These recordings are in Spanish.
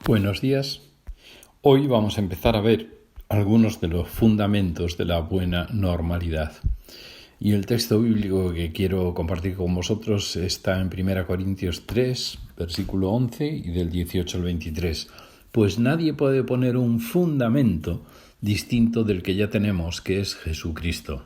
Buenos días. Hoy vamos a empezar a ver algunos de los fundamentos de la buena normalidad. Y el texto bíblico que quiero compartir con vosotros está en 1 Corintios 3, versículo 11 y del 18 al 23. Pues nadie puede poner un fundamento distinto del que ya tenemos, que es Jesucristo.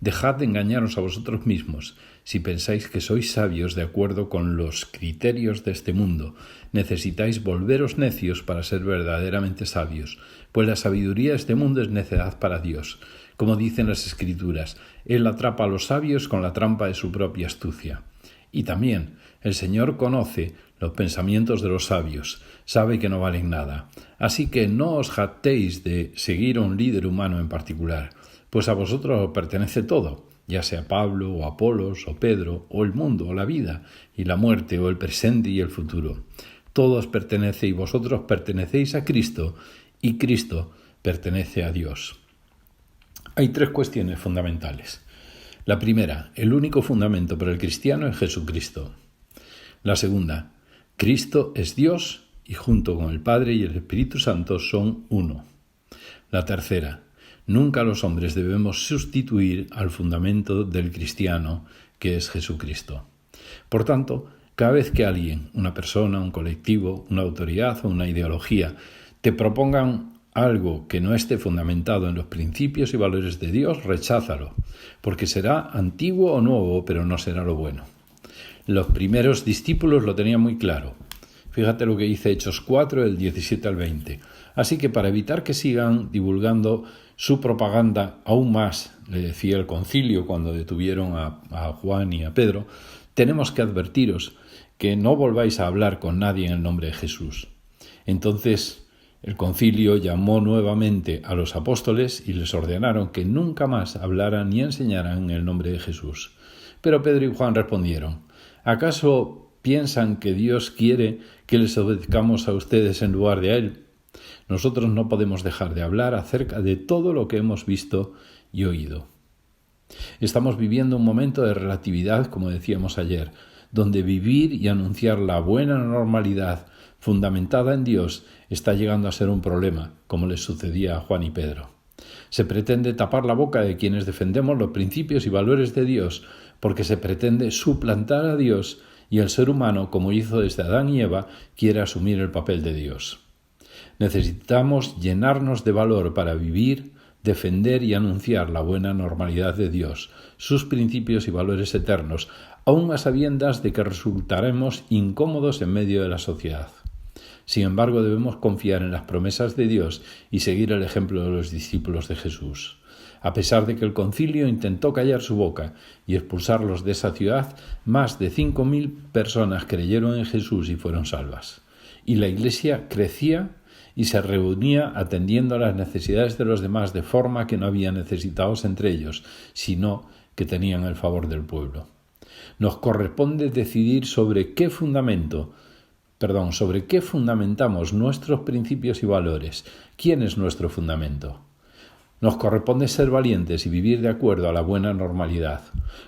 Dejad de engañaros a vosotros mismos si pensáis que sois sabios de acuerdo con los criterios de este mundo. Necesitáis volveros necios para ser verdaderamente sabios, pues la sabiduría de este mundo es necedad para Dios. Como dicen las Escrituras, Él atrapa a los sabios con la trampa de su propia astucia. Y también, el Señor conoce los pensamientos de los sabios, sabe que no valen nada. Así que no os jactéis de seguir a un líder humano en particular, pues a vosotros os pertenece todo, ya sea Pablo, o Apolos, o Pedro, o el mundo, o la vida, y la muerte, o el presente y el futuro. Todo os pertenece y vosotros pertenecéis a Cristo, y Cristo pertenece a Dios. Hay tres cuestiones fundamentales. La primera, el único fundamento para el cristiano es Jesucristo. La segunda, Cristo es Dios y junto con el Padre y el Espíritu Santo son uno. La tercera, nunca los hombres debemos sustituir al fundamento del cristiano, que es Jesucristo. Por tanto, cada vez que alguien, una persona, un colectivo, una autoridad o una ideología, te propongan algo que no esté fundamentado en los principios y valores de Dios, recházalo, porque será antiguo o nuevo, pero no será lo bueno. Los primeros discípulos lo tenían muy claro. Fíjate lo que dice Hechos 4, del 17 al 20. Así que para evitar que sigan divulgando su propaganda aún más, le decía el concilio cuando detuvieron a Juan y a Pedro, tenemos que advertiros que no volváis a hablar con nadie en el nombre de Jesús. Entonces el concilio llamó nuevamente a los apóstoles y les ordenaron que nunca más hablaran ni enseñaran en el nombre de Jesús. Pero Pedro y Juan respondieron: ¿acaso piensan que Dios quiere que les obedezcamos a ustedes en lugar de a Él? Nosotros no podemos dejar de hablar acerca de todo lo que hemos visto y oído. Estamos viviendo un momento de relatividad, como decíamos ayer, donde vivir y anunciar la buena normalidad fundamentada en Dios está llegando a ser un problema, como les sucedía a Juan y Pedro. Se pretende tapar la boca de quienes defendemos los principios y valores de Dios, porque se pretende suplantar a Dios y el ser humano, como hizo desde Adán y Eva, quiere asumir el papel de Dios. Necesitamos llenarnos de valor para vivir, defender y anunciar la buena normalidad de Dios, sus principios y valores eternos, aun a sabiendas de que resultaremos incómodos en medio de la sociedad. Sin embargo, debemos confiar en las promesas de Dios y seguir el ejemplo de los discípulos de Jesús. A pesar de que el concilio intentó callar su boca y expulsarlos de esa ciudad, más de 5.000 personas creyeron en Jesús y fueron salvas. Y la Iglesia crecía y se reunía atendiendo a las necesidades de los demás de forma que no había necesitados entre ellos, sino que tenían el favor del pueblo. Nos corresponde decidir sobre qué fundamentamos nuestros principios y valores. ¿Quién es nuestro fundamento? Nos corresponde ser valientes y vivir de acuerdo a la buena normalidad.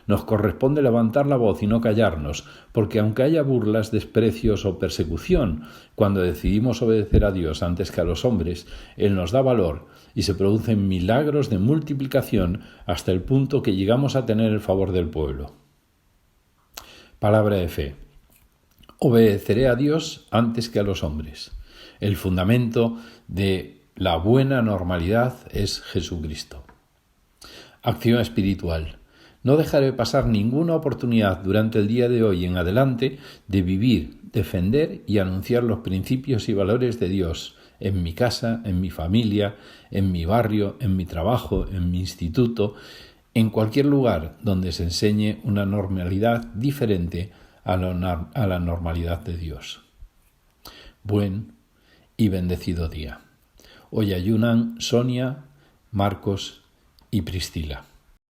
Nos corresponde levantar la voz y no callarnos, porque aunque haya burlas, desprecios o persecución, cuando decidimos obedecer a Dios antes que a los hombres, Él nos da valor y se producen milagros de multiplicación hasta el punto que llegamos a tener el favor del pueblo. Palabra de fe. Obedeceré a Dios antes que a los hombres. El fundamento de la buena normalidad es Jesucristo. Acción espiritual. No dejaré pasar ninguna oportunidad durante el día de hoy en adelante de vivir, defender y anunciar los principios y valores de Dios en mi casa, en mi familia, en mi barrio, en mi trabajo, en mi instituto, en cualquier lugar donde se enseñe una normalidad diferente a la normalidad de Dios. Buen y bendecido día. Hoy ayunan Sonia, Marcos y Priscila.